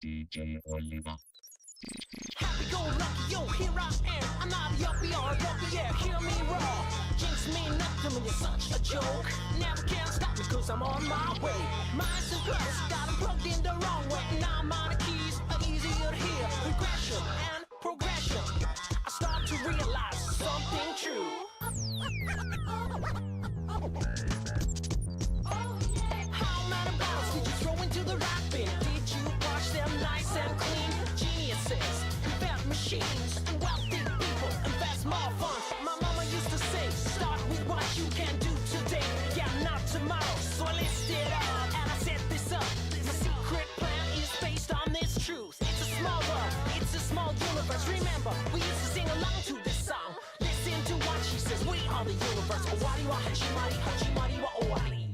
Happy go lucky, yo, here I am. I'm not a yuppie or a puppy, yeah, hear me roar. Jinx me nothing when you're such a joke. Never can stop me cause I'm on my way. Minds and close, got them plugged in the wrong way. Now my keys are easier to hear. Regression and progression. I start to realize something true. How many balls did you throw into the right bin? Did you wash them nice and clean? Geniuses, fat machines, and wealthy people invest more funds. My mama used to say, start with what you can do today, yeah, not tomorrow. So I listed up and I set this up. The secret plan is based on this truth. It's a small world, it's a small universe. Remember, we used to sing along to this song. Listen to what she says, we are the universe. Owari wa hachimari, hachimari wa owari.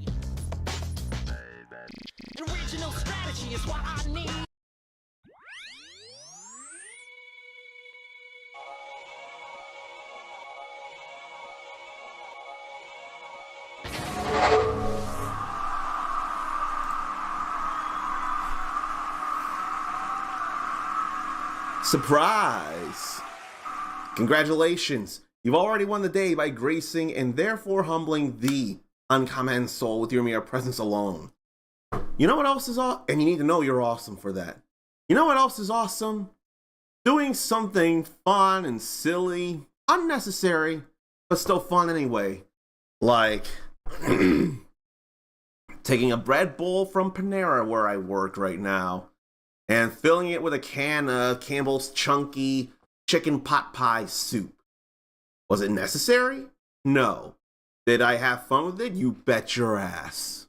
Original strategy is what I need. Surprise! Congratulations! You've already won the day by gracing and therefore humbling the UnKamen soul with your mere presence alone. You know what else is awesome? And you need to know you're awesome for that. You know what else is awesome? Doing something fun and silly, unnecessary, but still fun anyway. Like taking a bread bowl from Panera where I work right now and filling it with a can of Campbell's Chunky chicken pot pie soup. Was it necessary? No. Did I have fun with it? You bet your ass.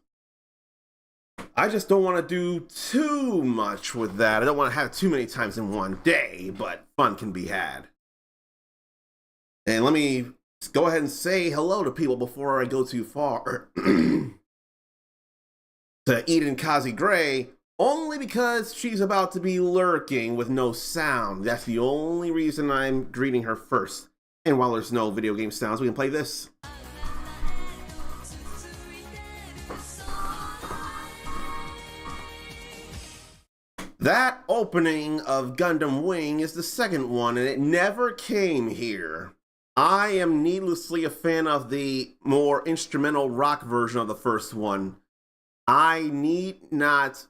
I just don't want to do too much with that. I don't want to have it too many times in one day, but fun can be had. And let me go ahead and say hello to people before I go too far. To Eden Kazi Gray, only because she's about to be lurking with no sound. That's the only reason I'm greeting her first. And while there's no video game sounds, we can play this. That opening of Gundam Wing is the second one, and it never came here. I am needlessly a fan of the more instrumental rock version of the first one. I need not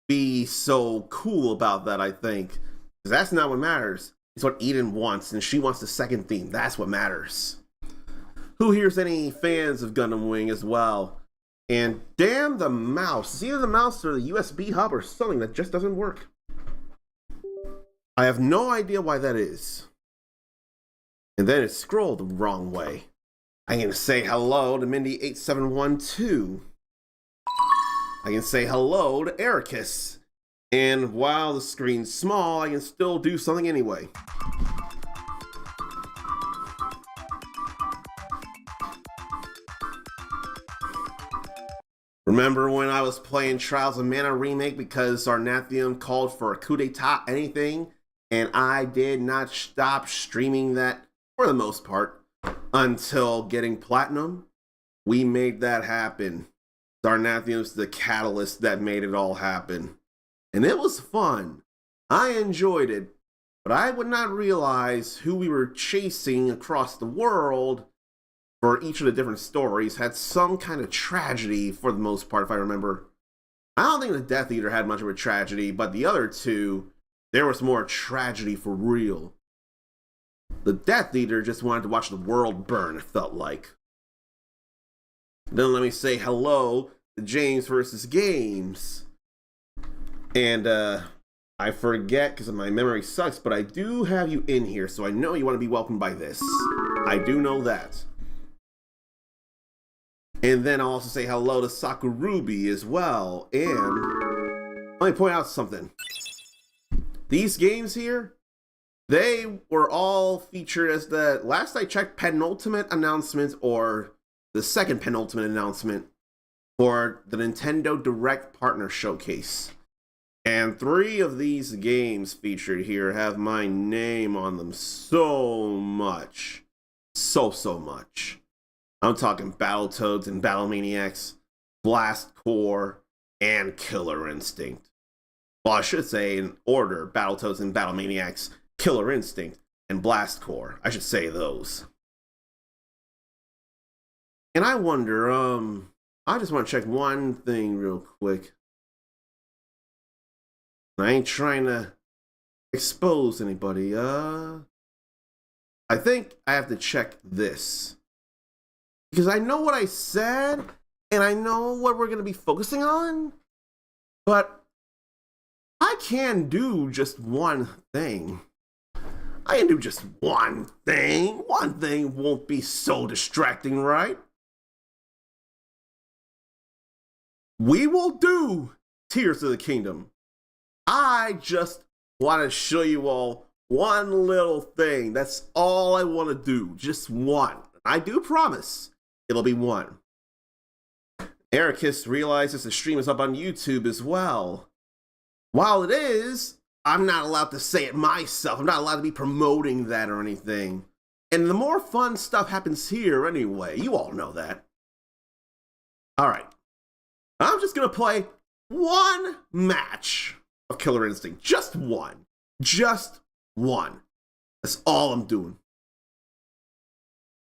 be so cool about that, I think. Because that's not what matters. It's what Eden wants, and she wants the second theme. That's what matters. Who here's any fans of Gundam Wing as well? And damn the mouse. It's either the mouse or the USB hub or something that just doesn't work. I have no idea why that is. And then it scrolled the wrong way. I can say hello to Mindy8712. I can say hello to Ericus. And while the screen's small, I can still do something anyway. Remember when I was playing Trials of Mana Remake because Arnathium called for a coup d'etat anything, and I did not stop streaming that for the most part until getting platinum? We made that happen. Arnathium's the catalyst that made it all happen. And it was fun. I enjoyed it, but I would not realize who we were chasing across the world for each of the different stories had some kind of tragedy for the most part, if I remember. I don't think the Death Eater had much of a tragedy, but the other two, there was more tragedy for real. The Death Eater just wanted to watch the world burn, it felt like. Then let me say hello to James versus Games. And I forget because my memory sucks, but I do have you in here, so I know you want to be welcomed by this. I do know that. And then I'll also say hello to Sakurubi as well. And let me point out something. These games here, they were all featured as the, last I checked, penultimate announcement or the second penultimate announcement for the Nintendo Direct Partner Showcase. And 3 of these games featured here have my name on them so much. So much. I'm talking Battletoads and Battle Maniacs, Blast Core, and Killer Instinct. Well, I should say in order: Battletoads and Battle Maniacs, Killer Instinct, and Blast Corps. I should say those. And I wonder, I just want to check one thing real quick. I ain't trying to expose anybody. I think I have to check this. Because I know what I said, and I know what we're going to be focusing on, but I can do just one thing. I can do just one thing. One thing won't be so distracting, right? We will do Tears of the Kingdom. I just want to show you all one little thing. That's all I want to do. Just one. I do promise it'll be one. Ericus realizes the stream is up on YouTube as well. While it is, I'm not allowed to say it myself. I'm not allowed to be promoting that or anything. And the more fun stuff happens here anyway. You all know that. All right. I'm just going to play one match of Killer Instinct. Just one. Just one. That's all I'm doing.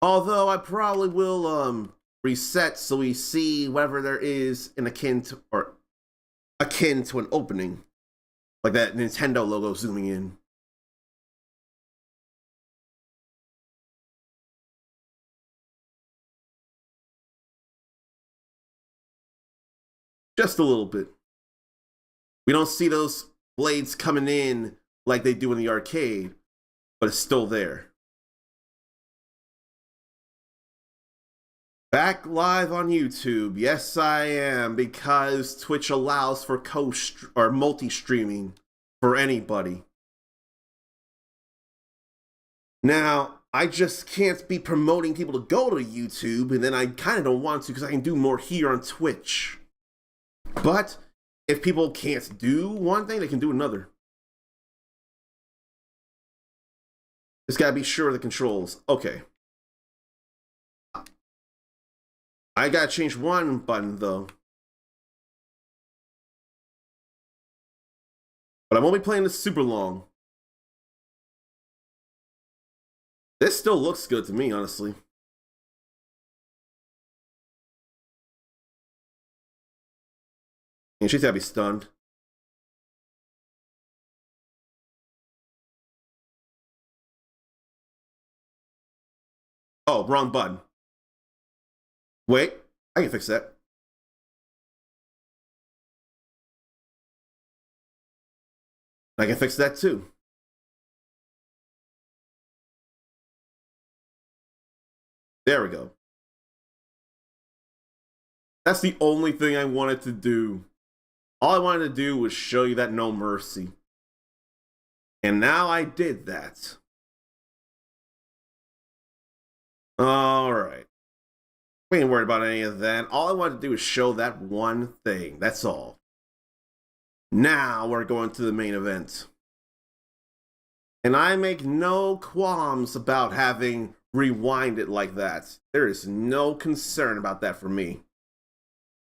Although I probably will reset so we see whatever there is in akin to an opening. Like that Nintendo logo zooming in. Just a little bit. We don't see those blades coming in like they do in the arcade, but it's still there. Back live on YouTube. Yes, I am, because Twitch allows for multi-streaming for anybody. Now, I just can't be promoting people to go to YouTube, and then I kind of don't want to because I can do more here on Twitch. But if people can't do one thing, they can do another. Just gotta be sure of the controls. Okay. I gotta change one button though. But I won't be playing this super long. This still looks good to me, honestly. And she's gotta be stunned. Oh, wrong button. Wait, I can fix that. I can fix that too. There we go. That's the only thing I wanted to do. All I wanted to do was show you that no mercy. And now I did that. Alright. We ain't worried about any of that. All I wanted to do is show that one thing. That's all. Now we're going to the main event. And I make no qualms about having rewind it like that. There is no concern about that for me.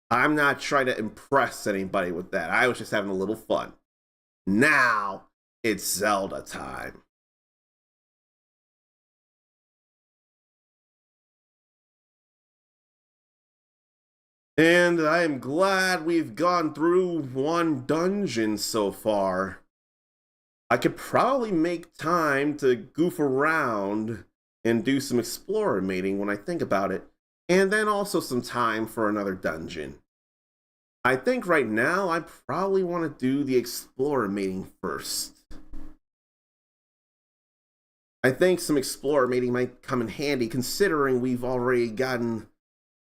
I'm not trying to impress anybody with that. I was just having a little fun. Now it's Zelda time. And I am glad we've gone through one dungeon so far. I could probably make time to goof around and do some explorer mating when I think about it. And then also some time for another dungeon. I think right now I probably want to do the explorer mating first. I think some explorer mating might come in handy considering we've already gotten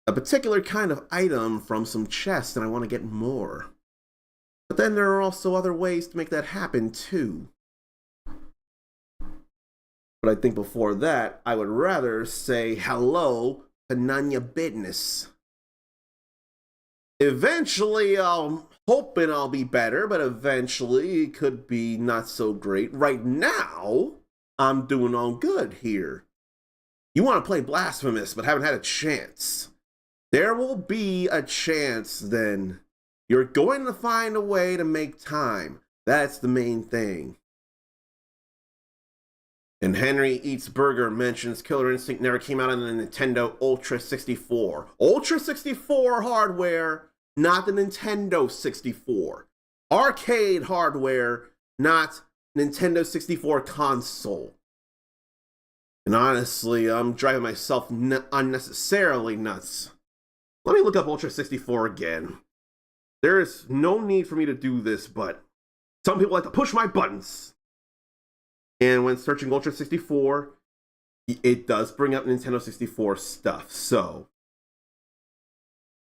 a particular kind of item from some chests and I want to get more. But then there are also other ways to make that happen too. But I think before that, I would rather say hello to none your business. Eventually, I'm hoping I'll be better, but eventually it could be not so great. Right now, I'm doing all good here. You want to play Blasphemous, but haven't had a chance. There will be a chance then. You're going to find a way to make time. That's the main thing. And Henry Eats Burger mentions Killer Instinct never came out on the Nintendo Ultra 64. Ultra 64 hardware, not the Nintendo 64. Arcade hardware, not Nintendo 64 console. And honestly, I'm driving myself unnecessarily nuts. Let me look up Ultra 64 again. There is no need for me to do this, but some people like to push my buttons. And when searching Ultra 64, it does bring up Nintendo 64 stuff. So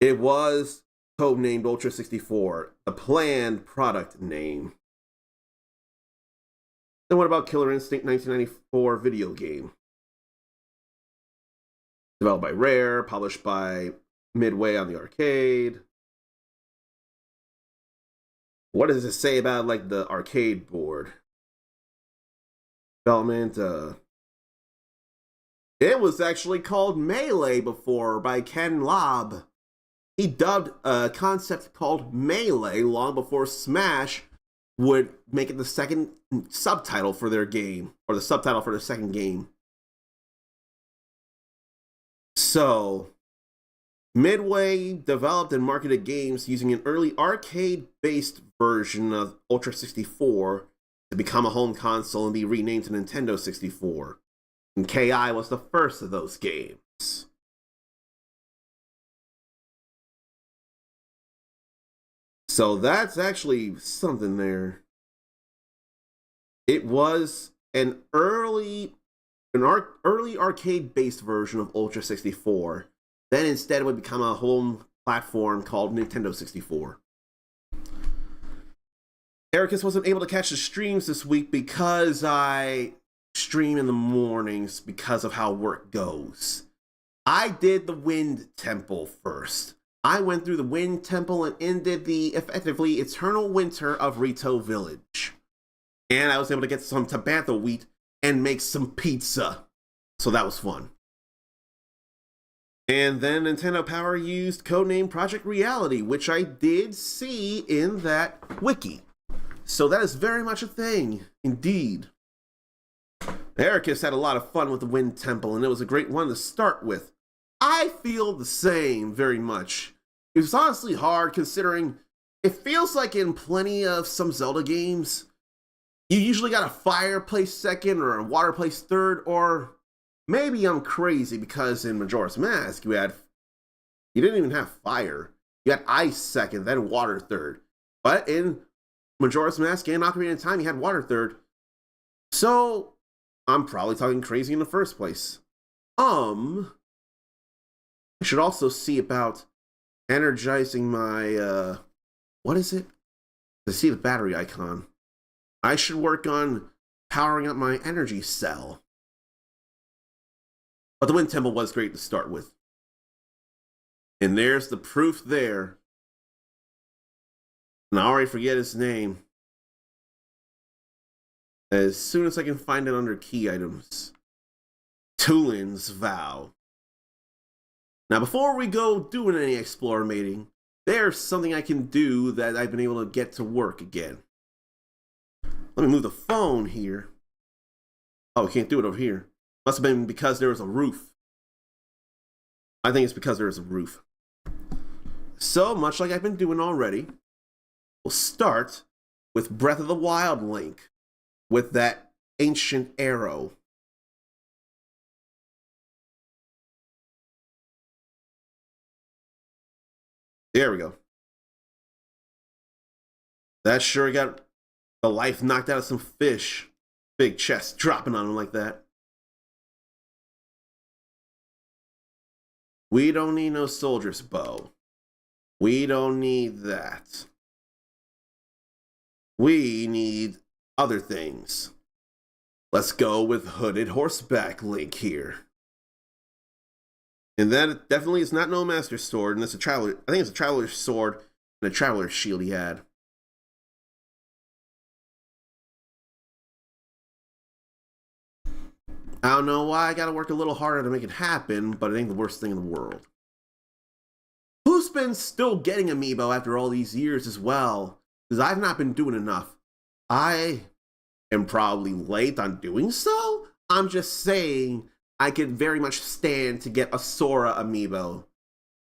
it was codenamed Ultra 64, the planned product name. Then what about Killer Instinct 1994 video game? Developed by Rare, published by Midway on the arcade. What does it say about like the arcade board? Development, it was actually called Melee before by Ken Lobb. He dubbed a concept called Melee long before Smash would make it the second subtitle for their game, or the subtitle for their second game. So, Midway developed and marketed games using an early arcade-based version of Ultra 64 to become a home console and be renamed to Nintendo 64. And KI was the first of those games. So that's actually something there. It was an early arcade-based version of Ultra 64. Then instead it would become a home platform called Nintendo 64. Ericus wasn't able to catch the streams this week because I stream in the mornings because of how work goes. I did the Wind Temple first. I went through the Wind Temple and ended the effectively eternal winter of Rito Village. And I was able to get some Tabantha wheat and make some pizza. So that was fun. And then Nintendo Power used codename Project Reality, which I did see in that wiki. So that is very much a thing, indeed. Ericus had a lot of fun with the Wind Temple, and it was a great one to start with. I feel the same very much. It was honestly hard considering it feels like in plenty of some Zelda games, you usually got a fire place second or a water place third, or maybe I'm crazy because in Majora's Mask you didn't even have fire. You had ice second, then water third. But in Majora's Mask and Ocarina of Time, you had water third. So I'm probably talking crazy in the first place. I should also see about energizing my, what is it? I see the battery icon. I should work on powering up my energy cell. But the Wind Temple was great to start with. And there's the proof there. And I already forget his name. As soon as I can find it under key items. Tulin's Vow. Now, before we go doing any exploramating, there's something I can do that I've been able to get to work again. Let me move the phone here. Oh, I can't do it over here. Must have been because there was a roof. I think it's because there was a roof. So, much like I've been doing already, we'll start with Breath of the Wild Link with that ancient arrow. There we go. That sure got the life knocked out of some fish. Big chest dropping on him like that. We don't need no soldier's bow. We don't need that. We need other things. Let's go with hooded horseback Link here. And that definitely is not no master sword, and it's a traveler. I think it's a traveler's sword and a traveler's shield he had. I don't know why I gotta work a little harder to make it happen, but it ain't the worst thing in the world. Who's been still getting amiibo after all these years as well, because I've not been doing enough. I am probably late on doing so. I'm just saying I could very much stand to get a Sora amiibo.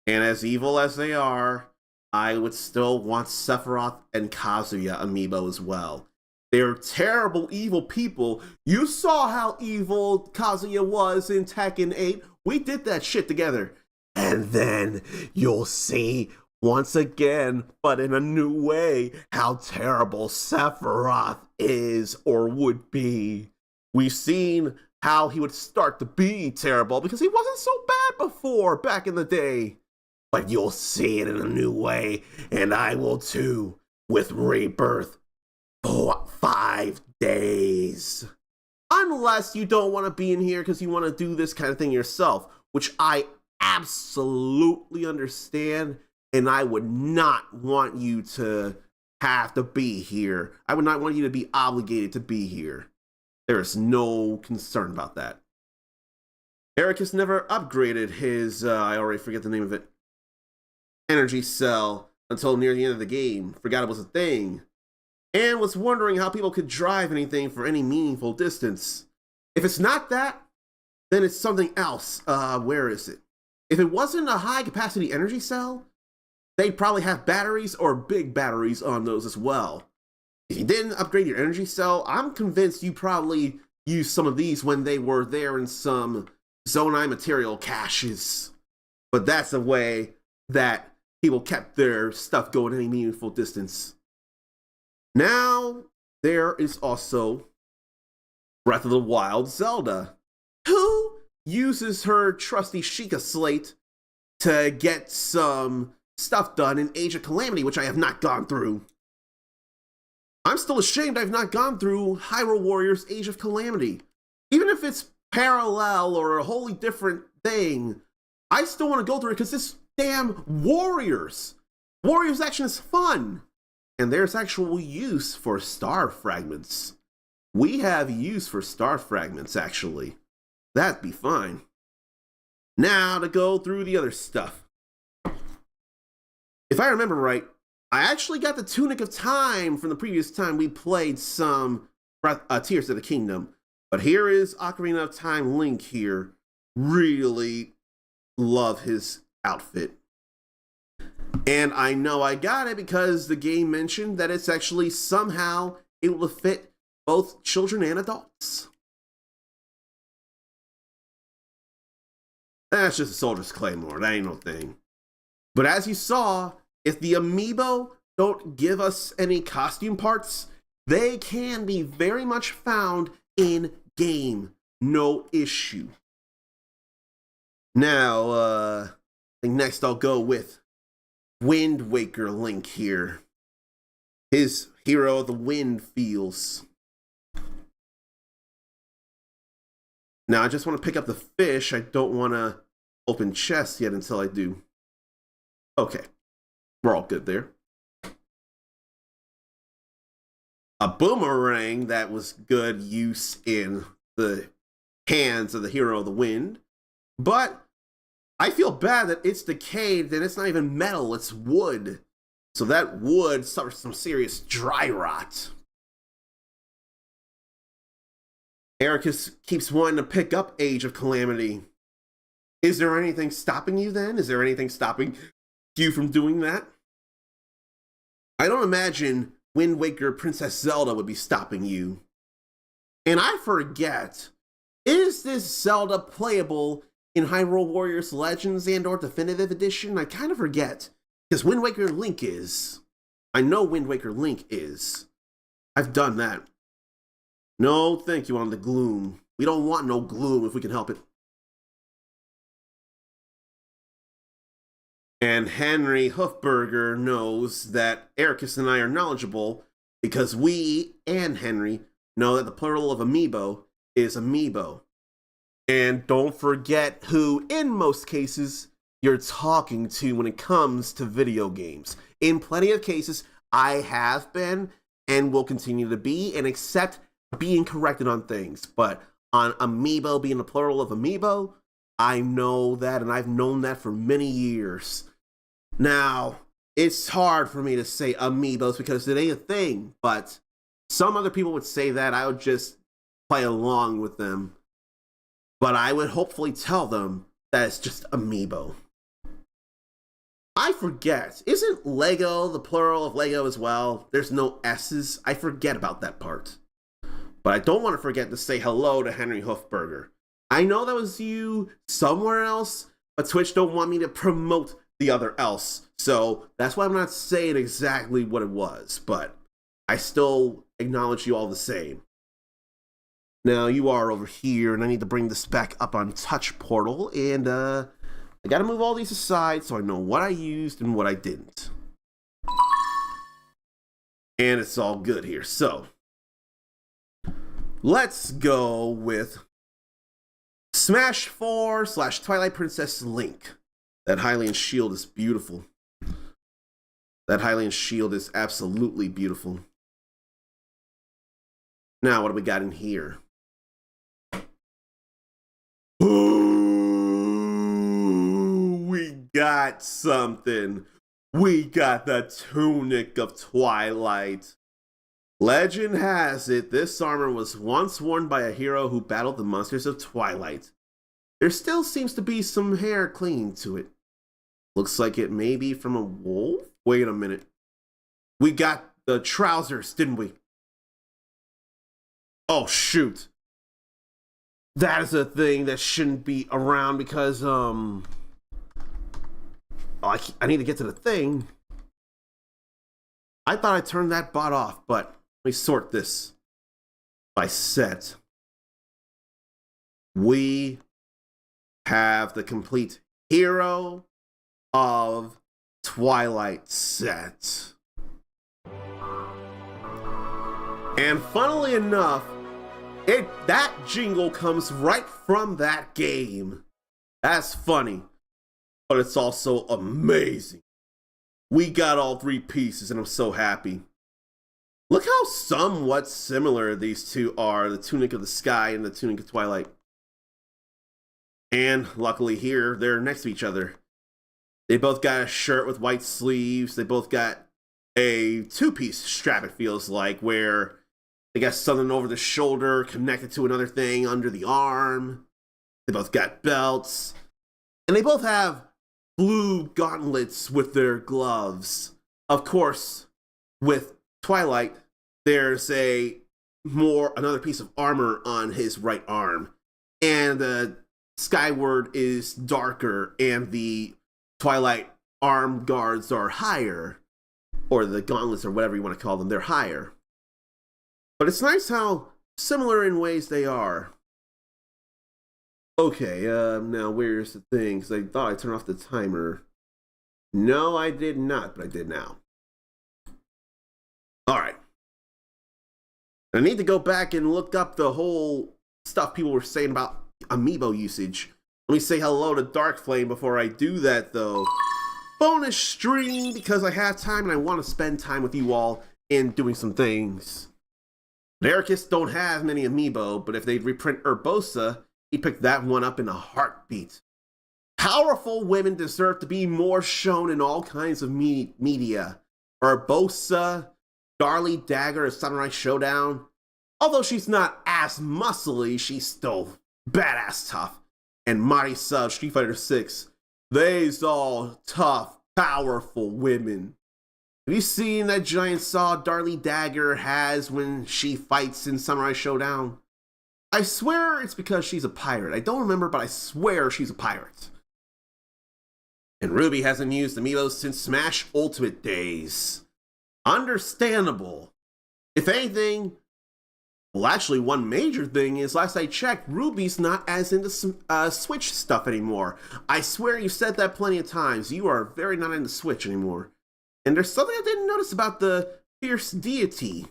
And as evil as they are, I would still want Sephiroth and Kazuya amiibo as well. They're terrible, evil people. You saw how evil Kazuya was in Tekken 8. We did that shit together. And then you'll see once again, but in a new way, how terrible Sephiroth is or would be. We've seen how he would start to be terrible because he wasn't so bad before, back in the day. But you'll see it in a new way, and I will too, with Rebirth. 5 days. Unless you don't want to be in here because you want to do this kind of thing yourself, which I absolutely understand, and I would not want you to have to be here. I would not want you to be obligated to be here. There is no concern about that. Eric has never upgraded his, I already forget the name of it, energy cell until near the end of the game. Forgot it was a thing. And was wondering how people could drive anything for any meaningful distance. If it's not that, then it's something else. Where is it? If it wasn't a high-capacity energy cell, they'd probably have batteries or big batteries on those as well. If you didn't upgrade your energy cell, I'm convinced you probably used some of these when they were there in some Zonai material caches. But that's the way that people kept their stuff going any meaningful distance. Now, there is also Breath of the Wild Zelda, who uses her trusty Sheikah slate to get some stuff done in Age of Calamity, which I have not gone through. I'm still ashamed I've not gone through Hyrule Warriors Age of Calamity. Even if it's parallel or a wholly different thing, I still want to go through it because this damn Warriors action is fun. And there's actual use for star fragments. We have use for star fragments, actually. That'd be fine. Now to go through the other stuff. If I remember right, I actually got the Tunic of Time from the previous time we played some Tears of the Kingdom. But here is Ocarina of Time Link here. Really love his outfit. And I know I got it because the game mentioned that it's actually somehow able to fit both children and adults. That's just a soldier's claymore, that ain't no thing. But as you saw, if the amiibo don't give us any costume parts, they can be very much found in game, no issue. Now, I think next I'll go with Wind Waker Link here. His Hero of the Wind feels. Now I just want to pick up the fish. I don't want to open chests yet until I do. Okay, we're all good there. A boomerang that was good use in the hands of the Hero of the Wind, but I feel bad that it's decayed and it's not even metal, it's wood. So that wood suffers some serious dry rot. Ericus keeps wanting to pick up Age of Calamity. Is there anything stopping you then? Is there anything stopping you from doing that? I don't imagine Wind Waker Princess Zelda would be stopping you. And I forget, is this Zelda playable in Hyrule Warriors Legends and or Definitive Edition? I kind of forget. Because Wind Waker Link is. I know Wind Waker Link is. I've done that. No, thank you on the gloom. We don't want no gloom if we can help it. And Henry Hoofberger knows that Ericus and I are knowledgeable because we and Henry know that the plural of amiibo is amiibo. And don't forget who, in most cases, you're talking to when it comes to video games. In plenty of cases, I have been and will continue to be and accept being corrected on things. But on amiibo being the plural of amiibo, I know that and I've known that for many years. Now, it's hard for me to say amiibos because it ain't a thing, but some other people would say that. I would just play along with them. But I would hopefully tell them that it's just amiibo. I forget. Isn't Lego the plural of Lego as well? There's no S's. I forget about that part. But I don't want to forget to say hello to Henry Hoofberger. I know that was you somewhere else, but Twitch don't want me to promote the other else. So that's why I'm not saying exactly what it was, but I still acknowledge you all the same. Now you are over here, and I need to bring this back up on Touch Portal, and I gotta move all these aside so I know what I used and what I didn't. And it's all good here. So let's go with Smash 4 / Twilight Princess Link. That Hylian shield is beautiful. That Hylian shield is absolutely beautiful. Now, what do we got in here? Ooh, we got something. We got the Tunic of Twilight. Legend has it, this armor was once worn by a hero who battled the monsters of Twilight. There still seems to be some hair clinging to it. Looks like it may be from a wolf? Wait a minute. We got the trousers, didn't we? Oh, shoot. That is a thing that shouldn't be around because, I need to get to the thing. I thought I turned that bot off, but let me sort this by set. We have the complete Hero of Twilight set. And funnily enough, that jingle comes right from that game. That's funny, but it's also amazing. We got all 3 pieces, and I'm so happy. Look how somewhat similar these two are, the Tunic of the Sky and the Tunic of Twilight. And luckily here, they're next to each other. They both got a shirt with white sleeves. They both got a 2-piece strap, it feels like, where they got something over the shoulder connected to another thing under the arm. They both got belts. And they both have blue gauntlets with their gloves. Of course, with Twilight, there's another piece of armor on his right arm. And the Skyward is darker, and the Twilight arm guards are higher. Or the gauntlets, or whatever you want to call them, they're higher. But it's nice how similar in ways they are. Okay, now where's the thing? Because I thought I turned off the timer. No, I did not, but I did now. Alright. I need to go back and look up the whole stuff people were saying about amiibo usage. Let me say hello to Dark Flame before I do that, though. Bonus stream, because I have time and I want to spend time with you all in doing some things. Ericus don't have many amiibo, but if they'd reprint Urbosa, he'd pick that one up in a heartbeat. Powerful women deserve to be more shown in all kinds of media. Urbosa, Darlie Dagger of Samurai Showdown. Although she's not as muscly, she's still badass tough. And Marisa of Street Fighter 6. They's all tough, powerful women. Have you seen that giant saw Darlie Dagger has when she fights in Samurai Showdown? I swear it's because she's a pirate. I don't remember, but I swear she's a pirate. And Ruby hasn't used amiibos since Smash Ultimate days. Understandable. If anything, well, actually, one major thing is, last I checked, Ruby's not as into Switch stuff anymore. I swear you said that plenty of times. You are very not into Switch anymore. And there's something I didn't notice about the Fierce Deity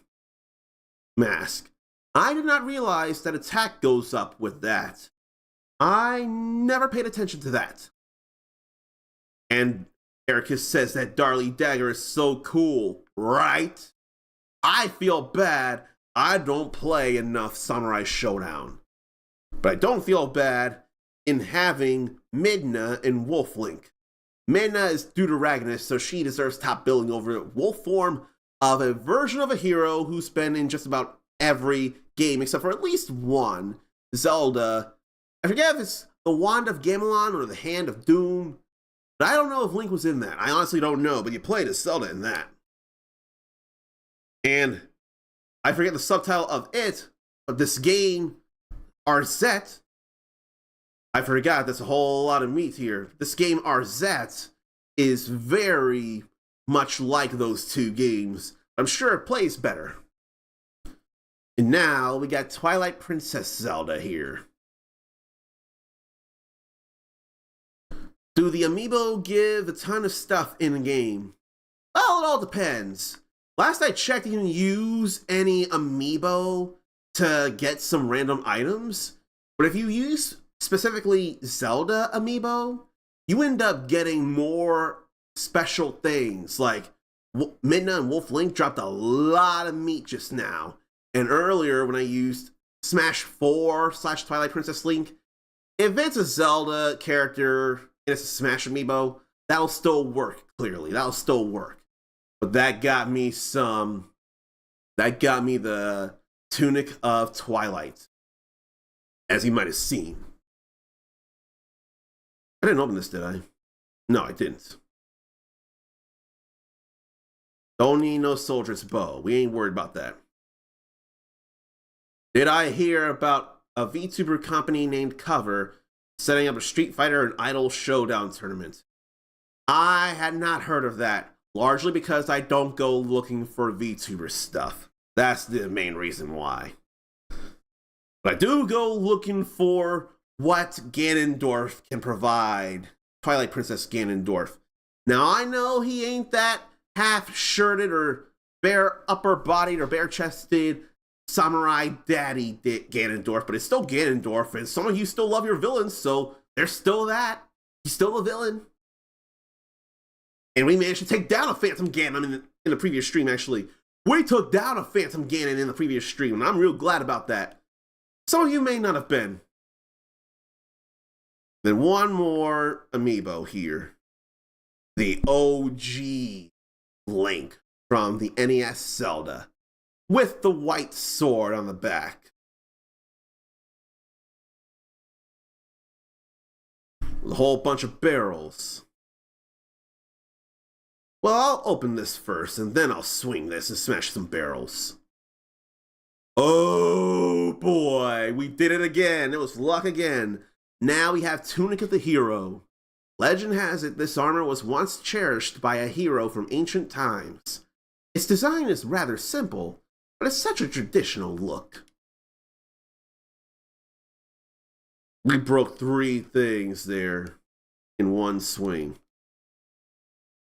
mask. I did not realize that attack goes up with that. I never paid attention to that. And Ericus says that Darlie Dagger is so cool, right? I feel bad. I don't play enough Samurai Showdown. But I don't feel bad in having Midna and Wolf Link. Midna is deuteragonist, so she deserves top billing over the wolf form of a version of a hero who's been in just about every game except for at least one. Zelda. I forget if it's the Wand of Gamelon or the Hand of Doom, but I don't know if Link was in that. I honestly don't know, but you played as Zelda in that. And I forget the subtitle of it, but this game, Arzette, I forgot, there's a whole lot of meat here. This game, Arzette, is very much like those two games. I'm sure it plays better. And now we got Twilight Princess Zelda here. Do the amiibo give a ton of stuff in the game? Well, it all depends. Last I checked, you can use any amiibo to get some random items. But if you use specifically Zelda amiibo, you end up getting more special things. Like Midna and Wolf Link dropped a lot of meat just now. And earlier when I used Smash 4 / Twilight Princess Link, if it's a Zelda character and it's a Smash amiibo, that'll still work, clearly. That'll still work. But that got me the Tunic of Twilight, as you might have seen. I didn't open this, did I? No, I didn't. Don't need no soldier's bow. We ain't worried about that. Did I hear about a VTuber company named Cover setting up a Street Fighter and Idol Showdown tournament? I had not heard of that, largely because I don't go looking for VTuber stuff. That's the main reason why. But I do go looking for what Ganondorf can provide. Twilight Princess Ganondorf. Now I know he ain't that half-shirted or bare upper-bodied or bare-chested samurai daddy Ganondorf, but it's still Ganondorf, and some of you still love your villains, so there's still that. He's still a villain. And we managed to take down a Phantom Ganon in the previous stream, actually. We took down a Phantom Ganon in the previous stream, and I'm real glad about that. Some of you may not have been. Then one more amiibo here. The OG Link from the NES Zelda, with the white sword on the back. With a whole bunch of barrels. Well, I'll open this first, and then I'll swing this and smash some barrels. Oh boy, we did it again. It was luck again. Now we have Tunic of the Hero. Legend has it this armor was once cherished by a hero from ancient times. Its design is rather simple, but it's such a traditional look. We broke 3 things there in one swing.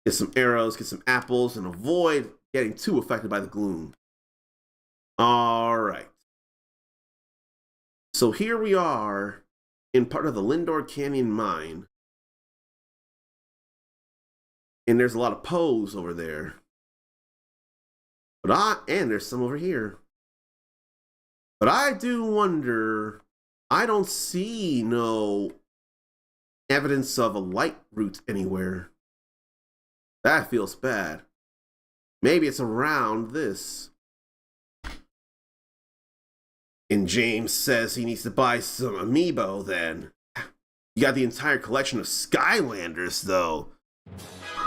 Get some arrows, get some apples, and avoid getting too affected by the gloom. Alright. So here we are in part of the Lindor Canyon mine. And there's a lot of Poes over there. And there's some over here. But I do wonder, I don't see no evidence of a light route anywhere. That feels bad. Maybe it's around this. And James says he needs to buy some amiibo then. You got the entire collection of Skylanders though.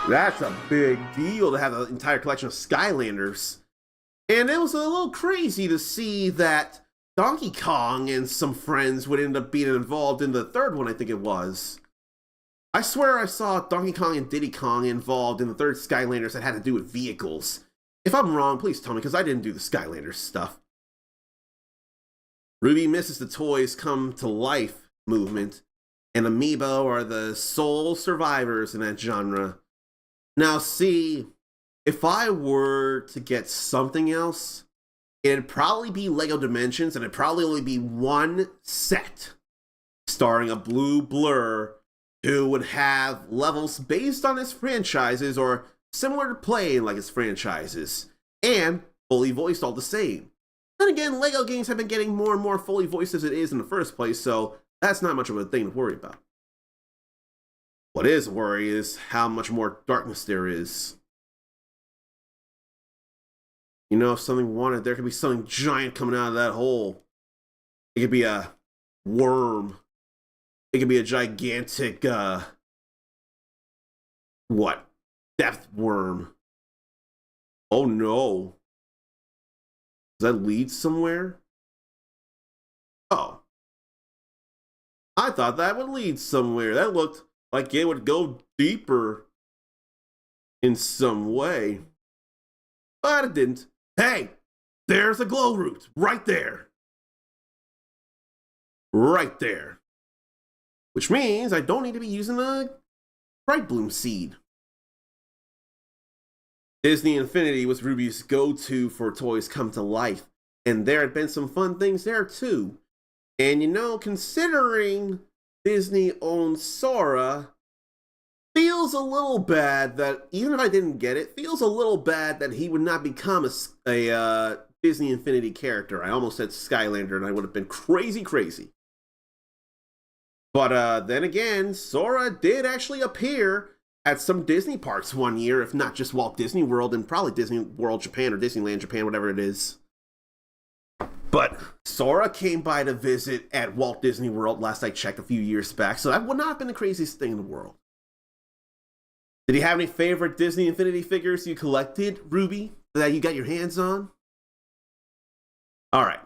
That's a big deal to have the entire collection of Skylanders. And it was a little crazy to see that Donkey Kong and some friends would end up being involved in the third one, I think it was. I swear I saw Donkey Kong and Diddy Kong involved in the third Skylanders that had to do with vehicles. If I'm wrong, please tell me, because I didn't do the Skylanders stuff. Ruby misses the toys come to life movement, and amiibo are the sole survivors in that genre. Now see, if I were to get something else, it'd probably be LEGO Dimensions, and it'd probably only be one set starring a blue blur who would have levels based on his franchises or similar to playing like his franchises, and fully voiced all the same. Then again, LEGO games have been getting more and more fully voiced as it is in the first place, so that's not much of a thing to worry about. What is a worry is how much more darkness there is. You know, if something wanted, there could be something giant coming out of that hole. It could be a worm. It could be a gigantic, what? Depth worm. Oh no. Does that lead somewhere? Oh. I thought that would lead somewhere. That looked like it would go deeper in some way. But it didn't. Hey, there's a glow root right there. Right there. Which means I don't need to be using a bright bloom seed. Disney Infinity was Ruby's go-to for toys come to life, and there had been some fun things there too. And you know, considering Disney owns Sora, feels a little bad that, even if I didn't get it, feels a little bad that he would not become a Disney Infinity character. I almost said Skylander, and I would have been crazy. But then again, Sora did actually appear at some Disney parks one year, if not just Walt Disney World, and probably Disney World Japan or Disneyland Japan, whatever it is. But Sora came by to visit at Walt Disney World last I checked a few years back, so that would not have been the craziest thing in the world. Did you have any favorite Disney Infinity figures you collected, Ruby, that you got your hands on? All right.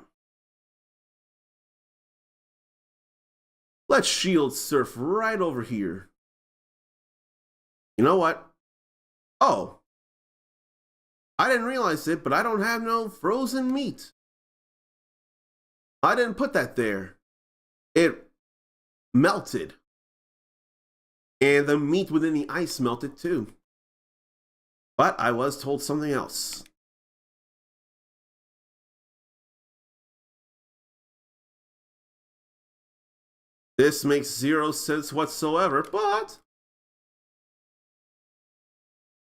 Let's shield surf right over here. You know what? Oh. I didn't realize it, but I don't have no frozen meat. I didn't put that there. It melted. And the meat within the ice melted too. But I was told something else. This makes zero sense whatsoever, but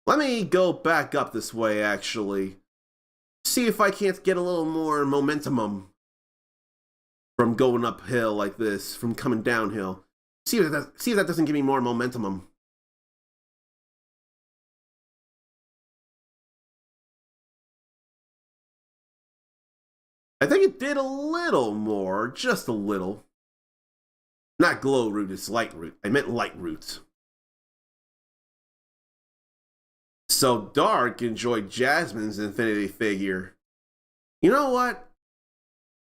let me go back up this way, actually. See if I can't get a little more momentum from going uphill like this, from coming downhill. See if that doesn't give me more momentum. I think it did a little more, just a little. Not glow root, it's light root. I meant light root. So Dark enjoyed Jasmine's Infinity figure. You know what?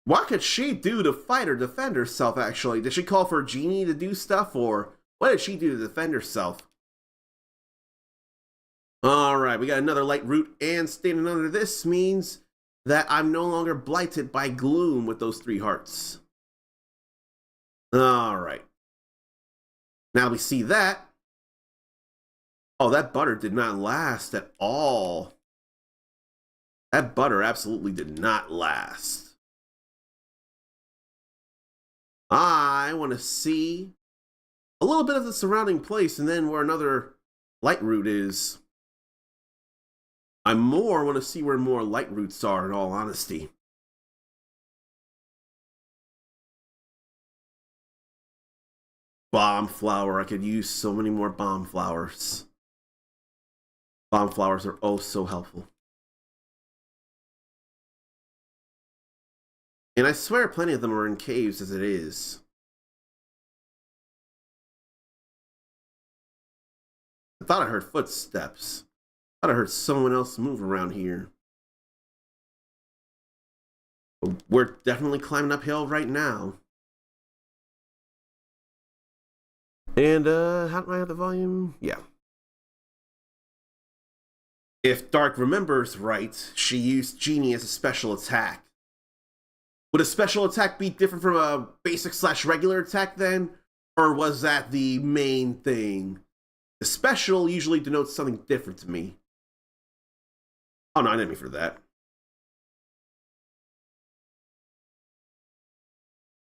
What could she do to fight or defend herself, actually? Did she call for Genie to do stuff, or what did she do to defend herself? Alright, we got another light root, and standing under this means that I'm no longer blighted by gloom with those 3 hearts. Alright. Now we see that. Oh, that butter did not last at all. That butter absolutely did not last. I want to see a little bit of the surrounding place and then where another light root is. I more want to see where more light roots are, in all honesty. Bomb flower. I could use so many more bomb flowers. Bomb flowers are oh so helpful. And I swear plenty of them are in caves as it is. I thought I heard footsteps. I thought I heard someone else move around here. But we're definitely climbing uphill right now. And, how do I have the volume? Yeah. If Dark remembers right, she used Genie as a special attack. Would a special attack be different from a basic / regular attack then? Or was that the main thing? The special usually denotes something different to me. Oh no, I didn't mean for that.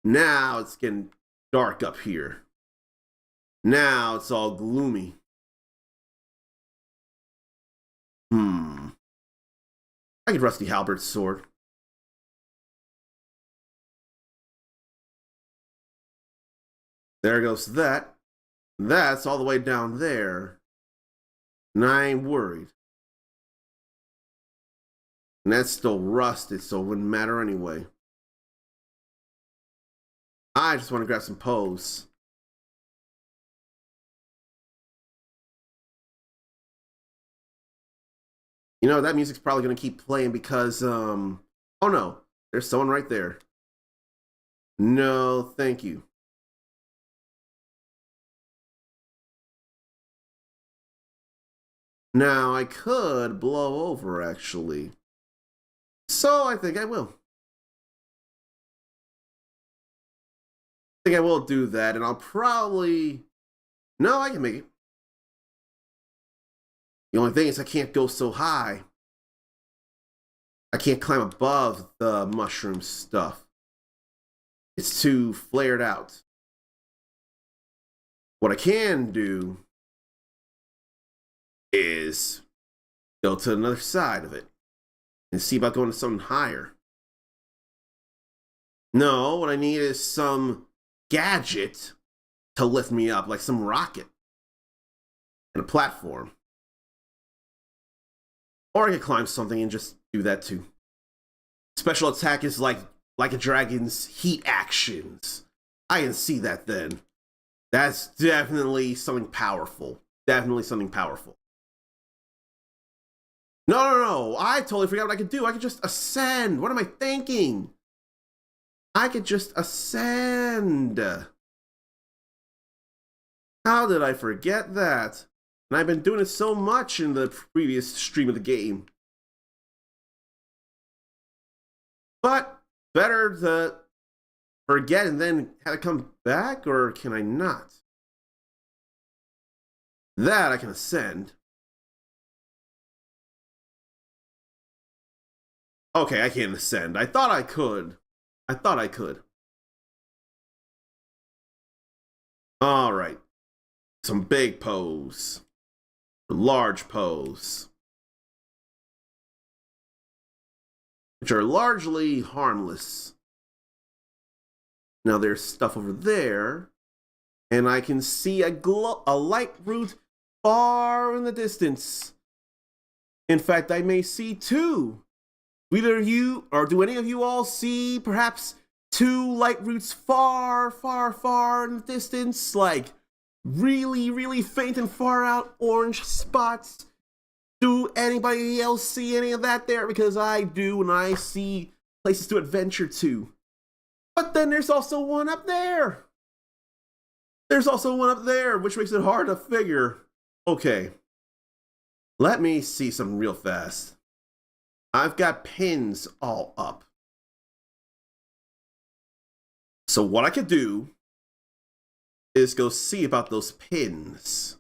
Now it's getting dark up here. Now it's all gloomy. I could Rusty Halbert's sword. There goes that. That's all the way down there. And I ain't worried. And that's still rusted, so it wouldn't matter anyway. I just want to grab some pose. You know, that music's probably going to keep playing because, oh no, there's someone right there. No, thank you. Now, I could blow over, actually. So, I think I will. I think I will do that, and I'll probably... No, I can make it. The only thing is I can't go so high. I can't climb above the mushroom stuff. It's too flared out. What I can do is go to another side of it and see about going to something higher. No, what I need is some gadget to lift me up, like some rocket and a platform. Or I could climb something and just do that too. Special attack is like a dragon's heat actions. I can see that then. That's definitely something powerful. Definitely something powerful. No. I totally forgot what I could do. I could just ascend. What am I thinking? I could just ascend. How did I forget that? And I've been doing it so much in the previous stream of the game. But better to forget and then have it come back, or can I not? That I can ascend. Okay, I can't ascend. I thought I could. All right. Some big pose. Large pose. Which are largely harmless. Now there's stuff over there. And I can see a light root far in the distance. In fact, I may see two. Do either of you, or do any of you all see perhaps two light roots far in the distance? Like really faint and far out orange spots? Do anybody else see any of that there? Because I do, and I see places to adventure to. But then there's also one up there. Which makes it hard to figure. Okay. Let me see something real fast. I've got pins all up. So what I could do is go see about those pins.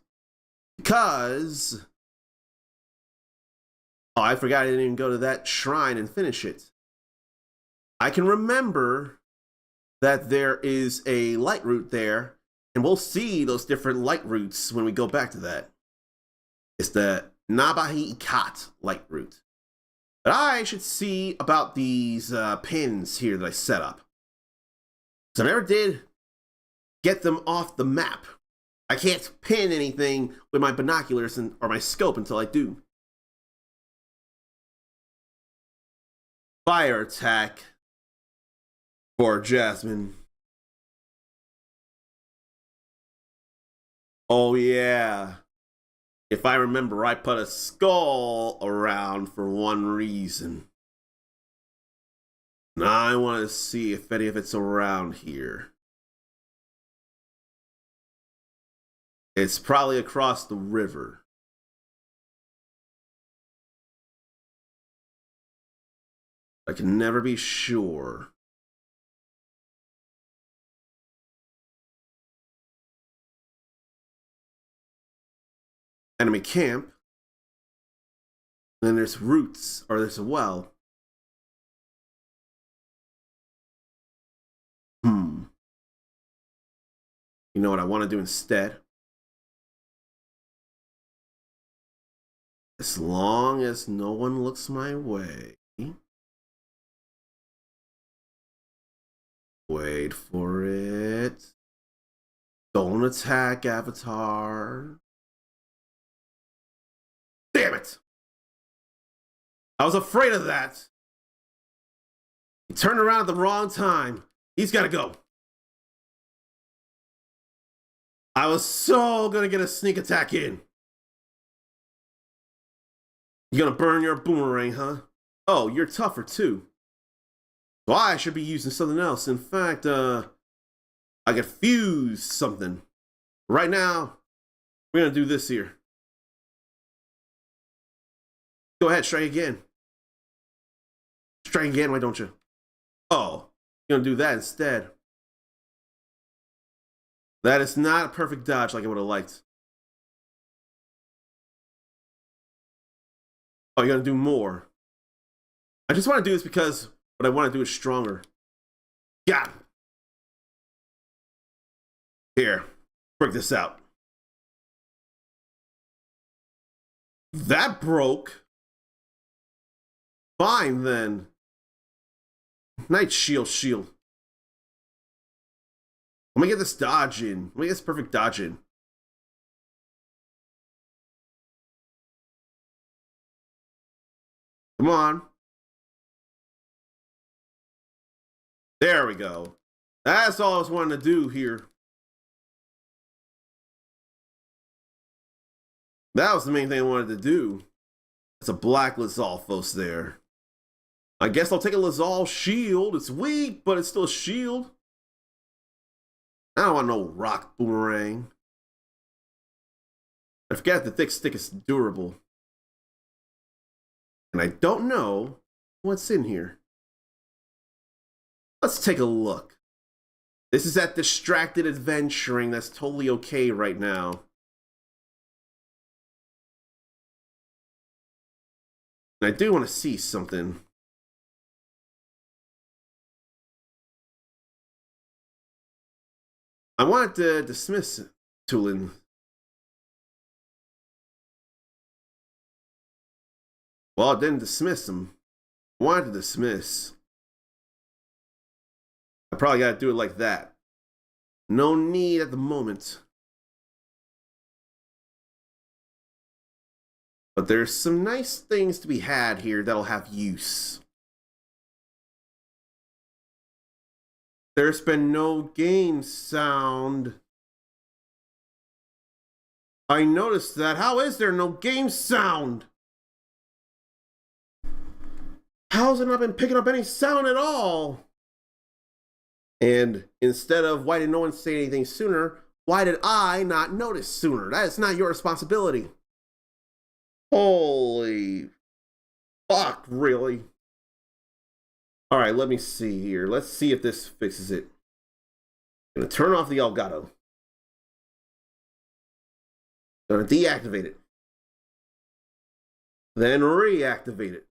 Because... oh, I forgot I didn't even go to that shrine and finish it. I can remember that there is a light root there, and we'll see those different light roots when we go back to that. It's the Nabahi Ikat light root. But I should see about these pins here that I set up. So I never did get them off the map. I can't pin anything with my binoculars or my scope until I do. Fire attack for Jasmine. Oh yeah. If I remember, I put a skull around for one reason. Now I want to see if any of it's around here. It's probably across the river. I can never be sure. Enemy camp. Then there's roots, or there's a well. You know what I want to do instead? As long as no one looks my way. Wait for it. Don't attack, Avatar. Damn it! I was afraid of that. He turned around at the wrong time. He's gotta go. I was so gonna get a sneak attack in. You gonna burn your boomerang, huh? Oh, you're tougher too. So I should be using something else. In fact, I could fuse something. Right now, we're gonna do this here. Go ahead, strike again. Strike again, why don't you? Oh, you're gonna do that instead. That is not a perfect dodge like I would have liked. Oh, you're gonna do more. I just want to do this because what I want to do is stronger. Got it. Here, break this out. That broke. Fine then. Night shield. Let me get this dodge in. Let me get this perfect dodge in. Come on. There we go. That's all I was wanting to do here. That was the main thing I wanted to do. It's a black Lizalfos there. I guess I'll take a Lizal shield. It's weak, but it's still a shield. I don't want no rock boomerang. I forgot the thick stick is durable. And I don't know what's in here. Let's take a look. This is that distracted adventuring that's totally okay right now. And I do want to see something. I wanted to dismiss Tulin. Well, I didn't dismiss him. I wanted to dismiss. I probably gotta do it like that. No need at the moment. But there's some nice things to be had here that'll have use. There's been no game sound. I noticed that. How is there no game sound? How's it not been picking up any sound at all? And instead of why did no one say anything sooner, why did I not notice sooner? That is not your responsibility. Holy fuck, really? All right, let me see here. Let's see if this fixes it. I'm gonna turn off the Elgato. Gonna deactivate it. Then reactivate it.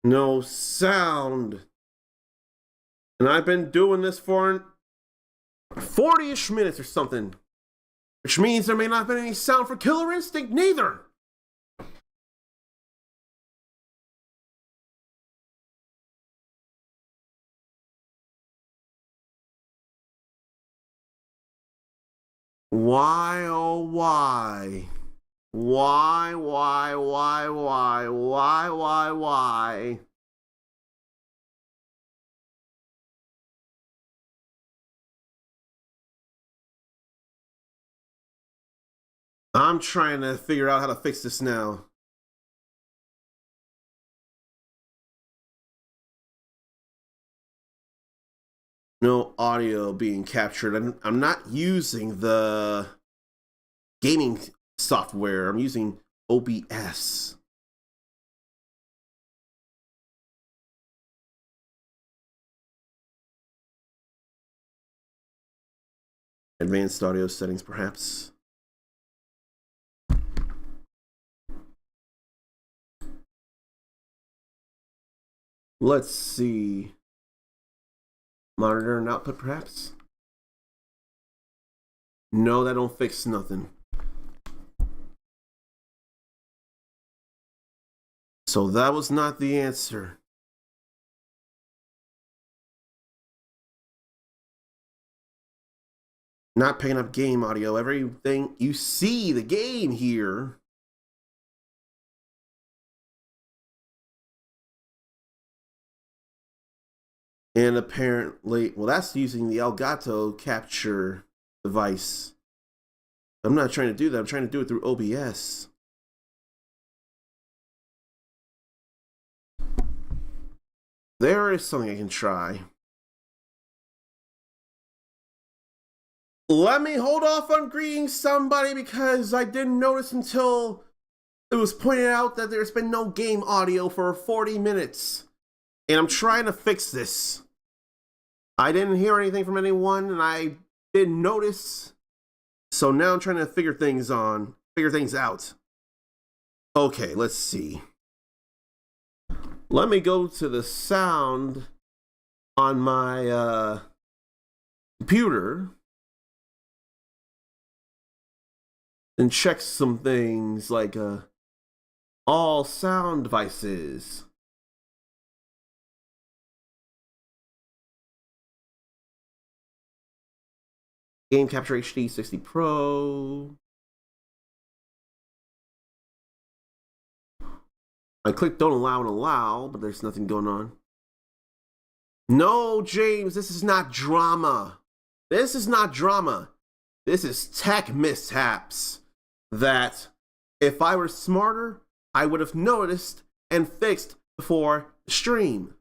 No sound. And I've been doing this for 40-ish minutes or something. Which means there may not have been any sound for Killer Instinct neither. Why, oh why? Why? I'm trying to figure out how to fix this now. No audio being captured. I'm not using the gaming software. I'm using OBS. Advanced audio settings, perhaps. Let's see. Monitor and output, perhaps? No, that don't fix nothing. So that was not the answer. Not picking up game audio. Everything you see the game here. And apparently, well, that's using the Elgato capture device. I'm not trying to do that. I'm trying to do it through OBS. There is something I can try. Let me hold off on greeting somebody because I didn't notice until it was pointed out that there's been no game audio for 40 minutes. And I'm trying to fix this. I didn't hear anything from anyone and I didn't notice. So now I'm trying to figure things out. Okay, let's see. Let me go to the sound on my computer and check some things like all sound devices. Game Capture HD 60 Pro. I clicked don't allow and allow, but there's nothing going on. No, James, this is not drama. This is not drama. This is tech mishaps that if I were smarter, I would have noticed and fixed before the stream.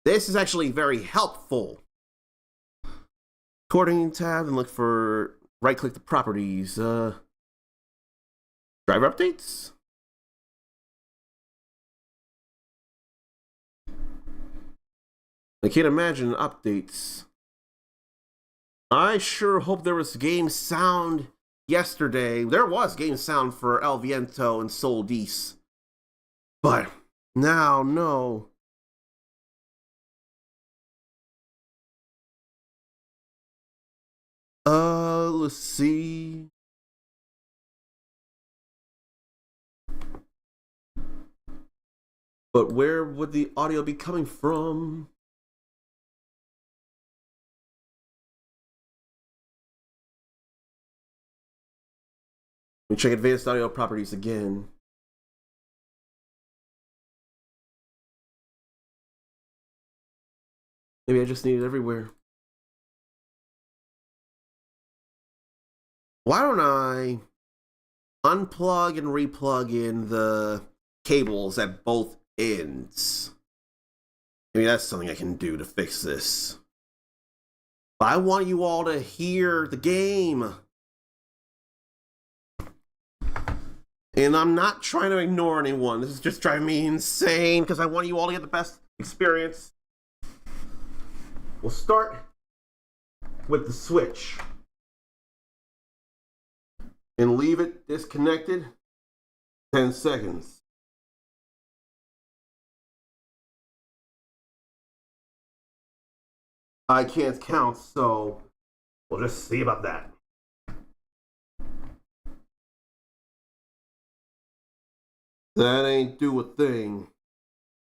This is actually very helpful. Recording tab and look for right click the properties. Driver updates. I can't imagine updates. I sure hope there was game sound yesterday. There was game sound for El Viento and Soldis. But now, no. Let's see. But where would the audio be coming from? Let me check advanced audio properties again. Maybe I just need it everywhere. Why don't I unplug and replug in the cables at both ends? Maybe that's something I can do to fix this. But I want you all to hear the game. And I'm not trying to ignore anyone. This is just driving me insane because I want you all to get the best experience. We'll start with the switch. And leave it disconnected 10 seconds. I can't count, so we'll just see about that. That ain't do a thing.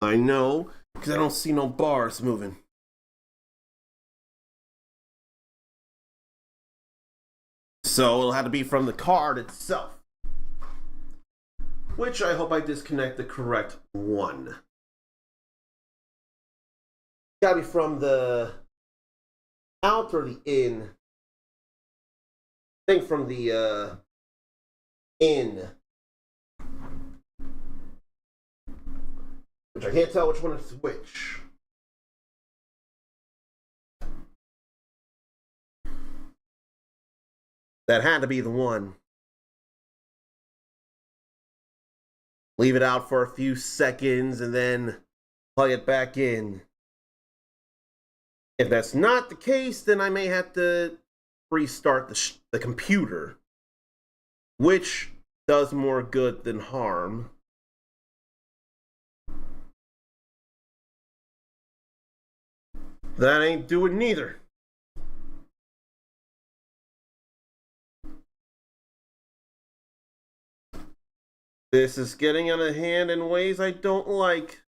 I know, because I don't see no bars moving. So it'll have to be from the card itself. Which I hope I disconnect the correct one. Gotta be from the out or the in. I think from the in. Which I can't tell which one is which. That had to be the one. Leave it out for a few seconds and then plug it back in. If that's not the case, then I may have to restart the computer, which does more good than harm. That ain't doing neither. This is getting out of hand in ways I don't like.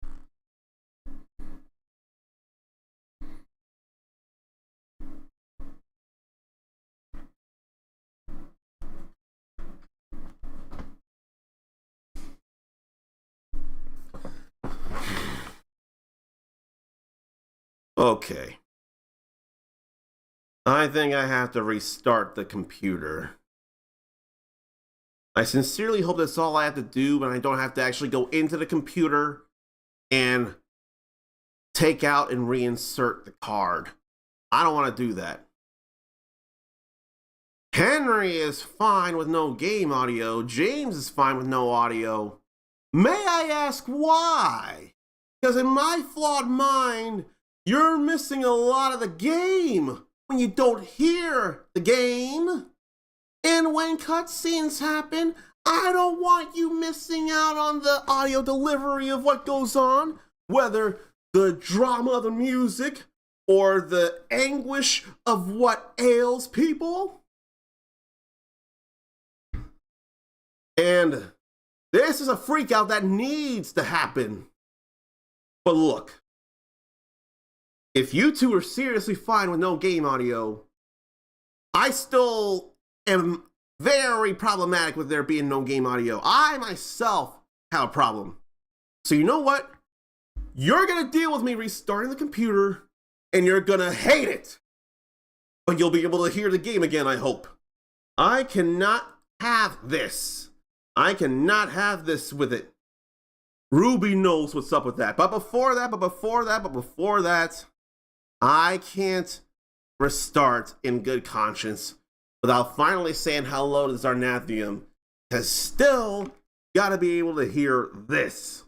Okay. I think I have to restart the computer. I sincerely hope that's all I have to do, and I don't have to actually go into the computer and take out and reinsert the card. I don't want to do that. Henry is fine with no game audio. James is fine with no audio. May I ask why? Because in my flawed mind, you're missing a lot of the game when you don't hear the game. And when cutscenes happen, I don't want you missing out on the audio delivery of what goes on, whether the drama of the music or the anguish of what ails people. And this is a freak out that needs to happen. But look, if you two are seriously fine with no game audio, I still am very problematic with there being no game audio. I myself have a problem. So you know what? You're gonna deal with me restarting the computer, and you're gonna hate it. But you'll be able to hear the game again, I hope. I cannot have this. I cannot have this with it. Ruby knows what's up with that. But before that, I can't restart in good conscience without finally saying hello to Zarnathium. Has still got to be able to hear this.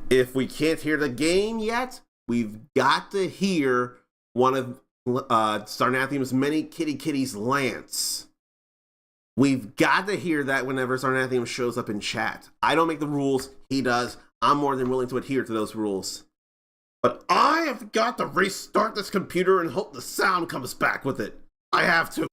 If we can't hear the game yet, we've got to hear one of Sarnathium's many kitties, Lance. We've got to hear that whenever Sarnathium shows up in chat. I don't make the rules, he does. I'm more than willing to adhere to those rules. But I have got to restart this computer and hope the sound comes back with it. I have to.